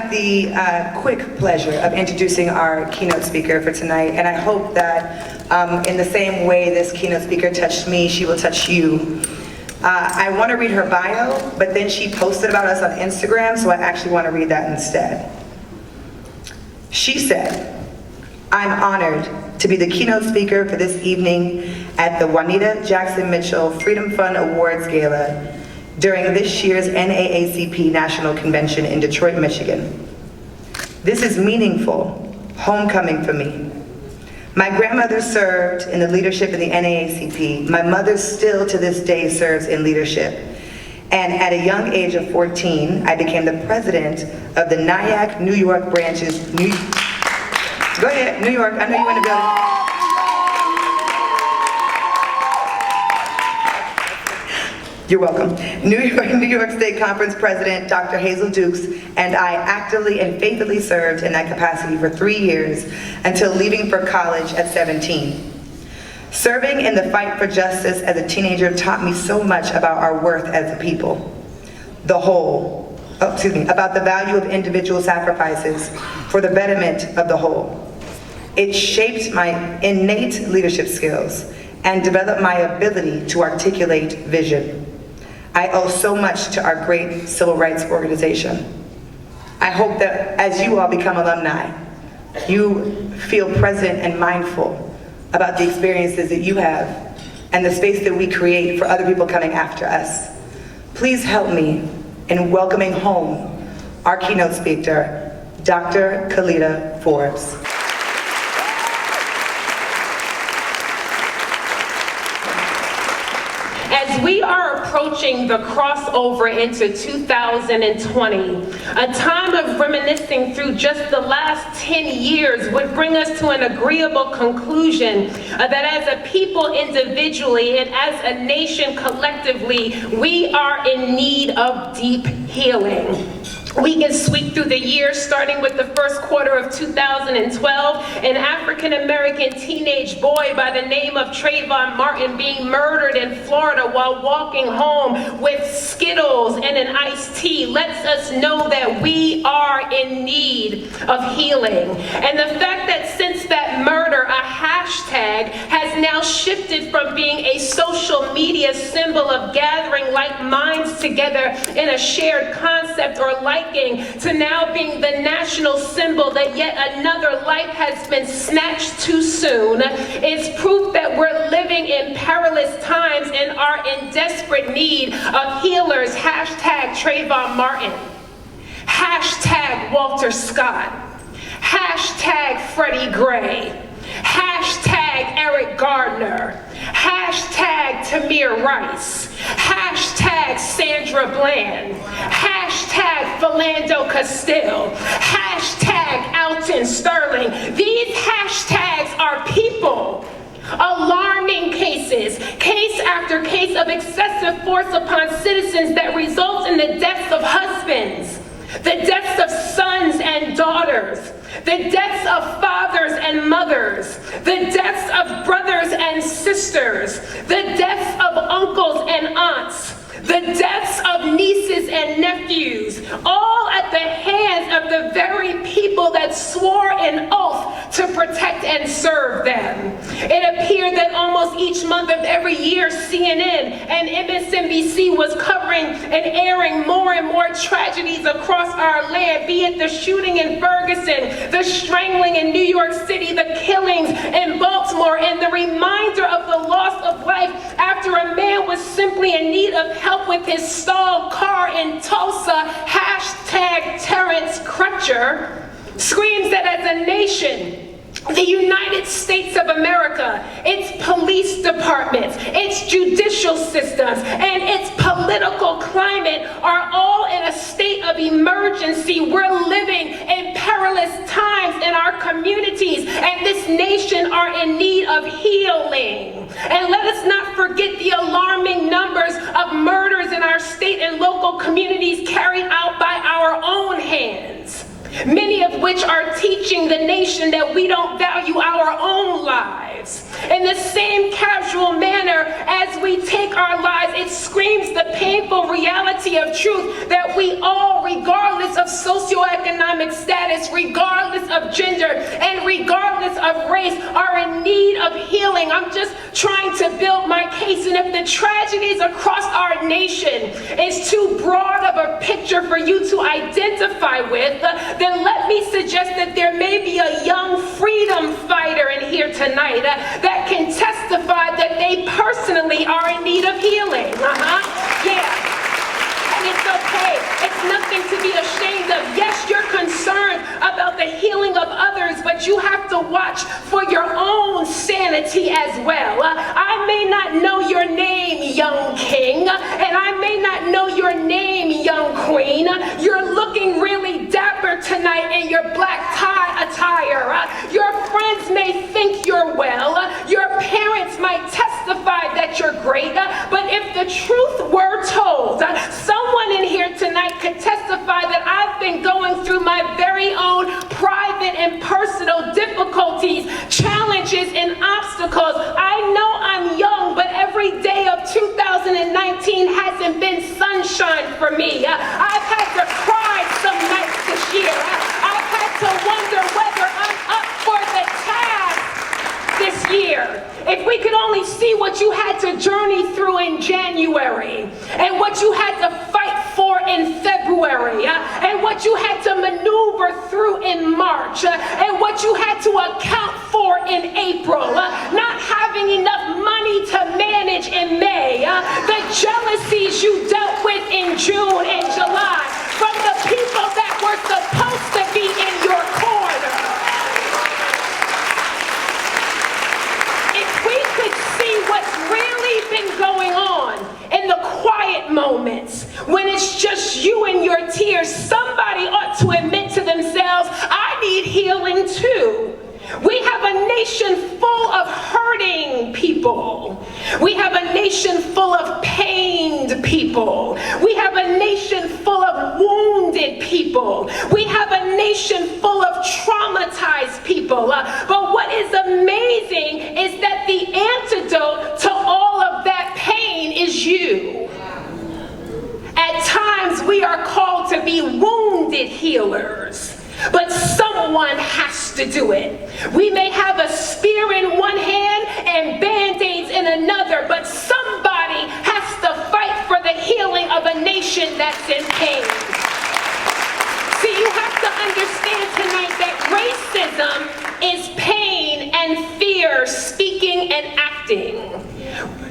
have the quick pleasure of introducing our keynote speaker for tonight, and I hope that in the same way this keynote speaker touched me, she will touch you. I want to read her bio, but then she posted about us on Instagram, so I actually want to read that instead. She said, "I'm honored to be the keynote speaker for this evening at the Juanita Jackson Mitchell Freedom Fund Awards Gala during this year's NAACP National Convention in Detroit, Michigan. This is meaningful homecoming for me. My grandmother served in the leadership of the NAACP. My mother still to this day serves in leadership. And at a young age of 14, I became the president of the Nyack, New York branches. Go ahead, New York, I know you in the building. You're welcome. New York State Conference President Dr. Hazel Dukes and I actively and faithfully served in that capacity for 3 years until leaving for college at 17. Serving in the fight for justice as a teenager taught me so much about our worth as a people. About the value of individual sacrifices for the betterment of the whole. It shaped my innate leadership skills and developed my ability to articulate vision. I owe so much to our great civil rights organization. I hope that as you all become alumni, you feel present and mindful about the experiences that you have and the space that we create for other people coming after us. Please help me in welcoming home our keynote speaker, Dr. Khaalida Forbes. As we are approaching the crossover into 2020, a time of reminiscing through just the last 10 years would bring us to an agreeable conclusion that as a people individually and as a nation collectively, we are in need of deep healing. We can sweep through the years, starting with the first quarter of 2012, an African-American teenage boy by the name of Trayvon Martin being murdered in Florida while walking home with Skittles and an iced tea lets us know that we are in need of healing. And the fact that since that murder, a hashtag has now shifted from being a social media symbol of gathering like minds together in a shared concept or liking to now being the national symbol that yet another life has been snatched too soon is proof that we're living in perilous times and are in desperate need of healers. Hashtag Trayvon Martin. Hashtag Walter Scott. Hashtag Freddie Gray. Hashtag Eric Gardner. Hashtag Tamir Rice. Hashtag Sandra Bland. Hashtag Philando Castile. Hashtag Alton Sterling. These hashtags are people. Alarming cases, case after case of excessive force upon citizens that results in the deaths of husbands, the deaths of sons and daughters, the deaths of fathers and mothers, the deaths of brothers and sisters, the deaths of uncles and aunts, the deaths of nieces and nephews, all at the hands of the very people that swore an oath to protect and serve them. It appeared that almost each month of every year, CNN and MSNBC was covering and airing more and more tragedies across our land, be it the shooting in Ferguson, the strangling in New York City, the killings in Baltimore, and the reminder of the loss of life after a man was simply in need of help with his stalled car in Tulsa. Hashtag Terrence Crutcher screams that as a nation, the United States of America, its police departments, its judicial systems, and its political climate are all in a state of emergency. We're living in perilous times in our communities, and this nation are in need of healing. And let us not forget the alarming numbers of murders in our state and local communities carried out by our own hands, many of which are teaching the nation that we don't value our own lives. In the same casual manner as we take our lives, it screams the painful reality of truth that we all, regardless of socioeconomic status, regardless of gender, and regardless of race, are in need of healing. I'm just trying to build my case, and if the tragedies across our nation is too broad of a picture for you to identify with, then let me suggest that there may be a young freedom fighter in here tonight that can testify that they personally are in need of healing. Yeah. And it's okay. It's nothing to be ashamed of. Yes, you're concerned about the healing of others, but you have to watch for your own sanity as well. I may not know your name, young king, and I may not know your name, young queen. You're looking really dapper tonight in your black tie attire. Your friends may think you're well. Your parents might testify that you're great. But if the truth were told, someone in here tonight could testify that I've been going through my very own private and personal difficulties, challenges, and obstacles. I know I'm young, but every day of 2019 hasn't been sunshine for me. I've had to cry some nights this year. I've had to wonder whether I'm up for the task this year. If we could only see what you had to journey through in January, and what you had to fight for in February, and what you had to maneuver through in March, and what you had to account for in April, not having enough money to manage in May, the jealousies you dealt with in June and July from the people that were supposed to be in your corner. We could see what's really been going on in the quiet moments when it's just you and your tears. Somebody ought to admit to themselves, I need healing too. We have a nation full of hurting people. We have a nation full of pained people. We have a nation full of wounded people. We have a nation full of traumatized people. But what is amazing is that the antidote to all of that pain is you. At times we are called to be wounded healers. But someone has to do it. We may have a spear in one hand and band-aids in another, but somebody has to fight for the healing of a nation that's in pain. See, you have to understand tonight that racism is pain and fear speaking and acting.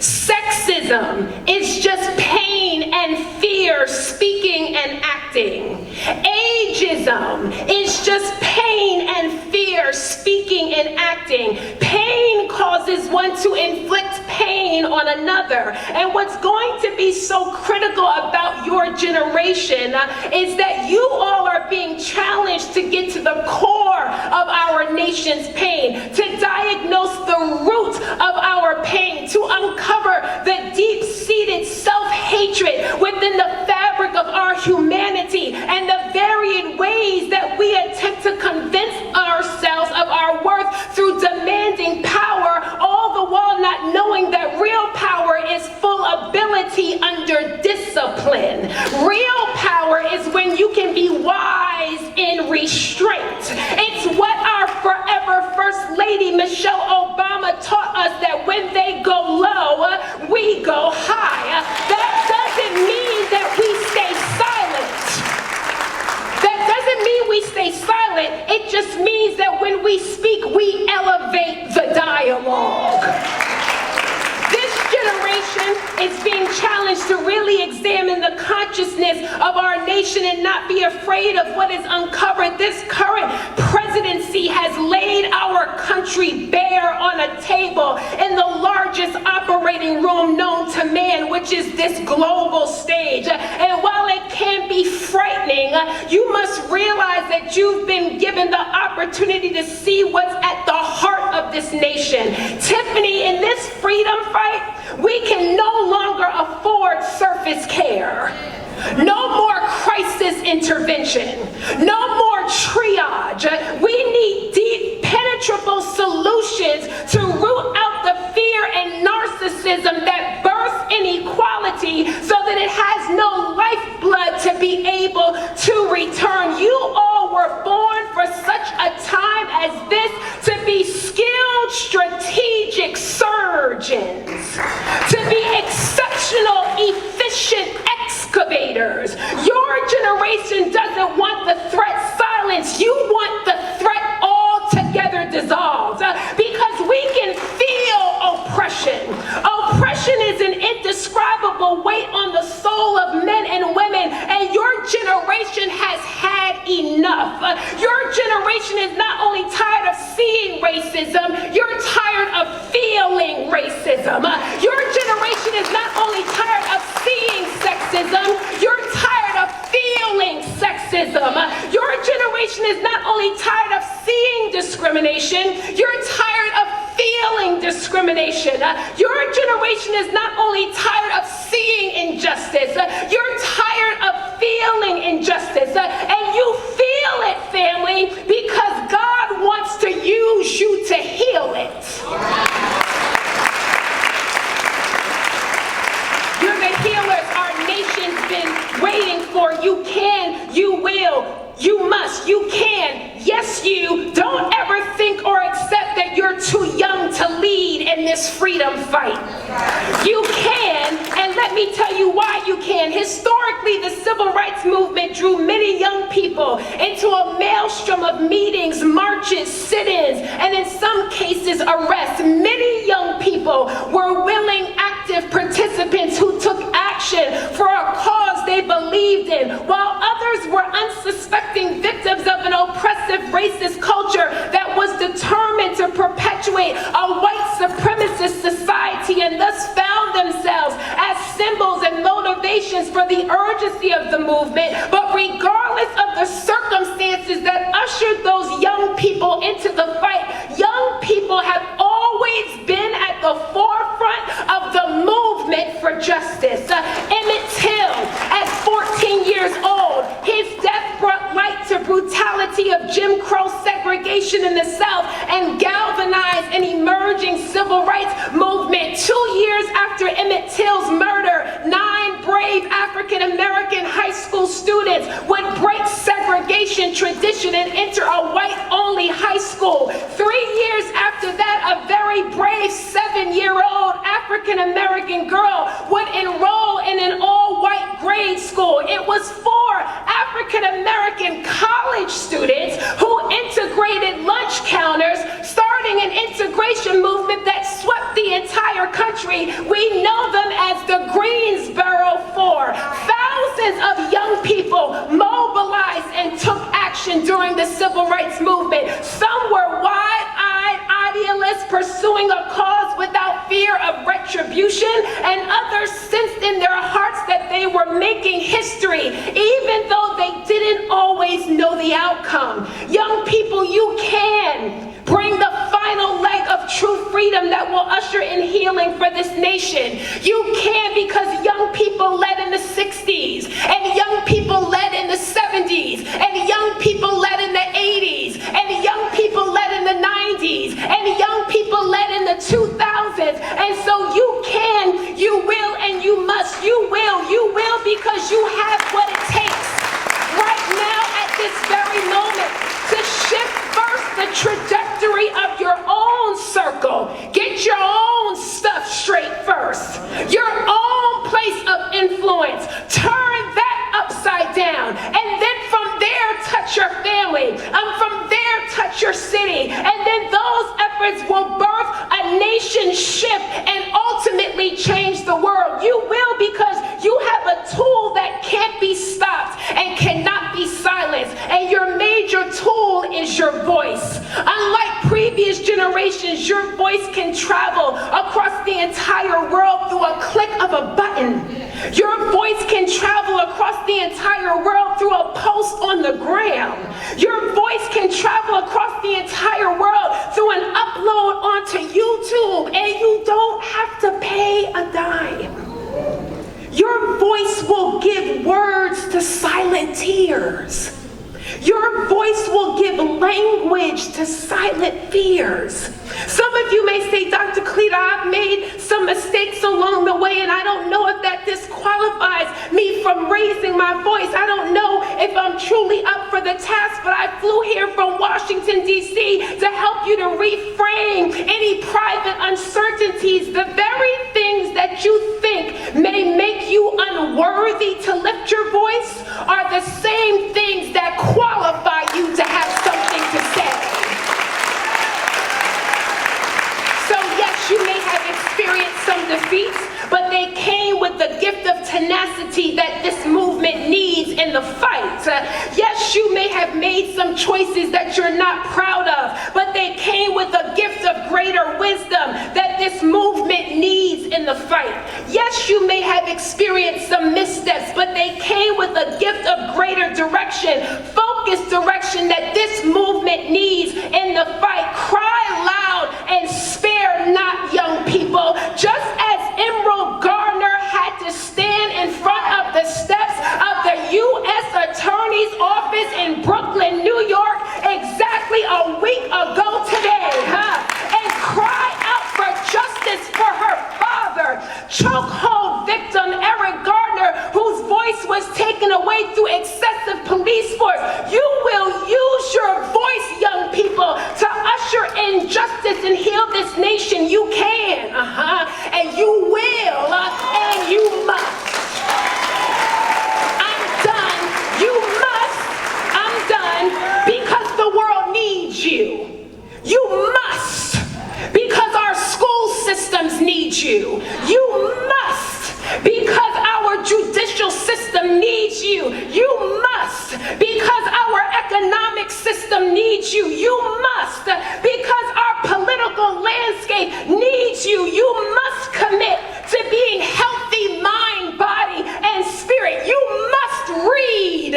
Sexism is just pain and fear speaking and acting. Ageism is just pain and fear speaking and acting. Pain causes one to inflict pain on another. And what's going to be so critical about your generation is that you all are being challenged to get to the core of our nation's pain, to diagnose the root of our pain, to uncover the deep-seated self-hatred within the fabric of our humanity and the varied ways that we attempt to convince ourselves of our worth through demanding power, all the while not knowing that real power is full ability under discipline. Real power is when you can be wise in restraint. It's what our forever First Lady Michelle Obama taught us, that when they go low, we go high. That doesn't mean that we stay silent. That doesn't mean we stay silent. It just means that when we speak, we elevate the dialogue. This generation is being challenged to really examine the consciousness of our nation and not be afraid of what is uncovered. This current presidency has laid our country bare on a table in the largest operating room known to man, which is this global stage. And while it can be frightening, you must realize that you've been given the opportunity to see what's at the heart of this nation. Tiffany, in this freedom fight, we can no longer afford surface care. No more crisis intervention. No more triage. We need deep, penetrable solutions to root out enough. Your generation is not only tired of seeing racism, you're tired of feeling racism. Your generation is not only tired of seeing sexism, you're tired of feeling sexism. Your generation is not only tired of seeing discrimination, you're tired of feeling discrimination. Your generation is not only tired of seeing injustice, you're tired of feeling injustice. And you feel it, family, because God wants to use you to heal it. You're the healers our nation's been waiting for. You can, you will, you must, you can. Yes, you. Don't ever think or accept that you're too young to lead in this freedom fight. You can, and let me tell you why you can. Historically, the civil rights movement drew many young people into a maelstrom of meetings, marches, sit-ins, and in some cases, arrests. Many young people were willing, active participants who took action for a cause they believed in, while others were unsuspecting victims of an oppressive racist culture that was determined to perpetuate a white supremacist society, and thus found themselves as symbols and motivations for the urgency of the movement. But regardless of the circumstances that ushered those young people into the fight, young people have always been at the forefront of the movement for justice. Emmett Till, at 14 years old, his death brought light to brutality of Jim Crow segregation in the South and galvanized an emerging civil rights movement. 2 years after Emmett Till's murder, 9 brave African-American high school students would break segregation tradition and enter a white-only high school. 3 years after that, a very brave 7-year-old African-American girl would enroll in an all-white grade school. It was 4 African-American college students who integrated lunch counters, starting an integration movement that swept the entire country. We know them as the Greensboro 4. Thousands of young people mobilized and took action during the civil rights movement. Some were wide-eyed idealists pursuing a cause without fear of retribution, and others sensed in their hearts that they were making history, even though they didn't always know the outcome. Young people, you can bring the final leg of true freedom that will usher in healing for this nation. You can, because young people led in the 60s, and young people led in the 70s, and young people led in the 80s, and young people led in the 90s, and young people led in the 2000s. And so you can, you will, and you must. You will, because you have what it takes right now at this very moment to shift first the trajectory of your own circle. Get your own stuff straight first. Your own place of influence. Turn that upside down. And then from there, touch your family. From there, touch your city. And then those efforts will birth a nation shift and ultimately change the world. You will, because you have a tool that can't be stopped and cannot be silenced. And your major tool is your voice. Unlike previous generations, your voice can travel across the entire world through a click of a button. Your voice can travel across the entire world through a post on the gram. Your voice can travel across the entire world through an upload onto YouTube, and you don't have to pay a dime. Your voice will give words to silent tears. Your voice will give language to silent fears. Some of you may say, Dr. Khaalida, I've made some mistakes along the way, and I don't know if that disqualifies me from raising my voice. I don't know if I'm truly up for the task, but I flew here from Washington, D.C. to help you to reframe any private uncertainties. The very things that you think may make you unworthy to lift your voice are the same things that qualify you to have something to say. So yes, you may have experienced some defeats, but they came with the gift of tenacity that this movement needs in the fight. Yes, Yes, you may have made some choices that you're not proud of, but they came with a gift of greater wisdom that this movement needs in the fight. Yes, you may have experienced some missteps, but they came with a gift of greater direction, focused direction that this movement needs in the fight. Cry loud and spare not, young people. Just as Emerald Garner had to stand in front of the steps of the U.S. Attorney's Office in Brooklyn, New York, exactly a week ago today, and cry out for justice for her father, chokehold victim Eric Gardner, whose voice was taken away through excessive police force. You will use your voice, young people, to usher in justice and heal this nation. You can, and you will, and you must. I'm done. You must. I'm done because the world needs you. You must because our school systems need you. You must because our judicial system needs you. You must because our economic system needs you. You must because our political landscape needs you. You must commit to being healthy mind, body, and spirit. You must read,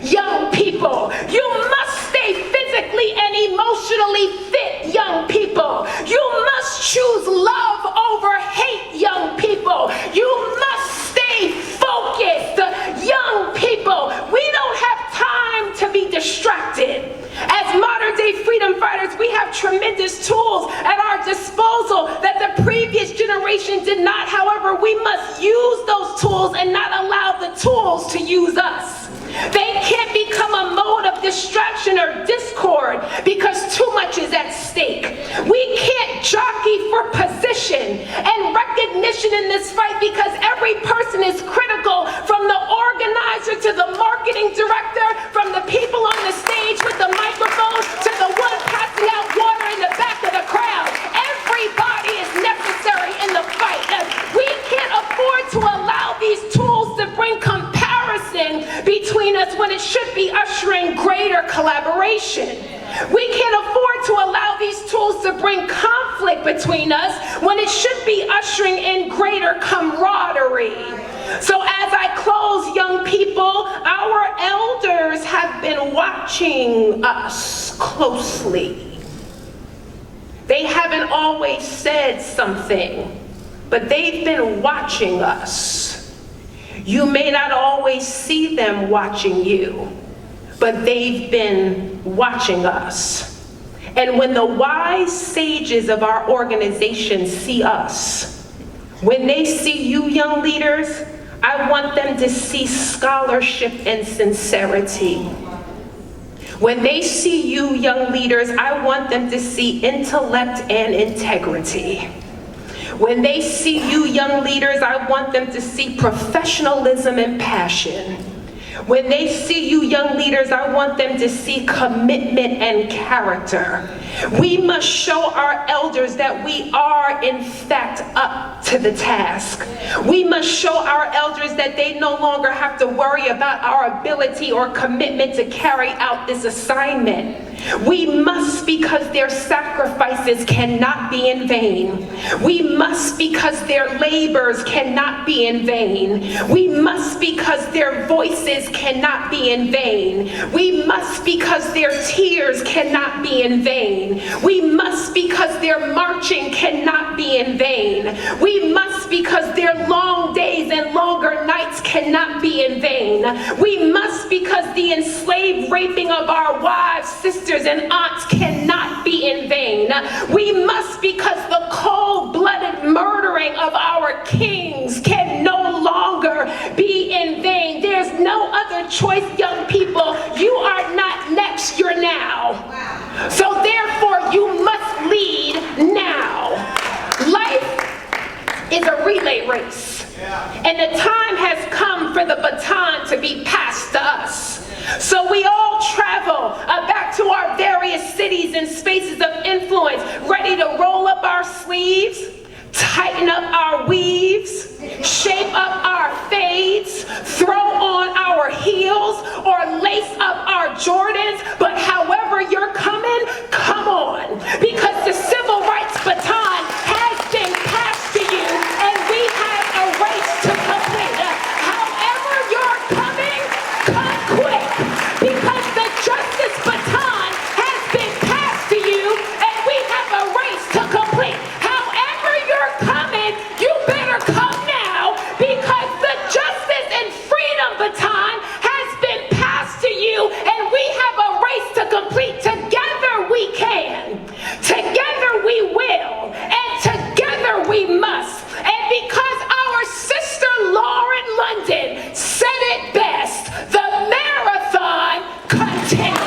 young people. You must stay physically and emotionally fit, young people. You must choose love over hate, young people. You must stay focused, young people. We don't have time to be distracted. As modern-day freedom fighters, we have tremendous tools at our disposal that the previous generation did not. However, we must use those tools and not allow the tools to use us. They can't become a mode of distraction or discord because too much is at stake. We can't jockey for position and recognition in this fight because every person is critical, from the organizer to the marketing director, from the people on the stage with the microphone to the one passing out water in the back of the crowd. Everybody is necessary in the fight. We can't afford to allow these tools to bring comparison between us when it should be ushering greater collaboration. We can't afford to allow these tools to bring conflict between us when it should be ushering in greater camaraderie. So as I close, young people, our elders have been watching us closely. They haven't always said something, but they've been watching us. You may not always see them watching you, but they've been watching us. And when the wise sages of our organization see us, when they see you, young leaders, I want them to see scholarship and sincerity. When they see you, young leaders, I want them to see intellect and integrity. When they see you, young leaders, I want them to see professionalism and passion. When they see you, young leaders, I want them to see commitment and character. We must show our elders that we are, in fact, up to the task. We must show our elders that they no longer have to worry about our ability or commitment to carry out this assignment. We must because their sacrifices cannot be in vain. We must because their labors cannot be in vain. We must because their voices cannot be in vain. We must because their tears cannot be in vain. We must because their marching cannot be in vain. We must because their long days and longer nights cannot be in vain. We must because the enslaved raping of our wives, sisters, and aunts cannot be in vain. We must because the cold-blooded murdering of our kings can no longer be in vain. There's no other choice, young people. You are not next, you're now. So therefore, you must lead now. Life is a relay race. And the time has come for the baton to be passed to us. So we all travel back to our various cities and spaces of influence, ready to roll up our sleeves, tighten up our weaves, shape up our fades, throw on our heels, or lace up our 10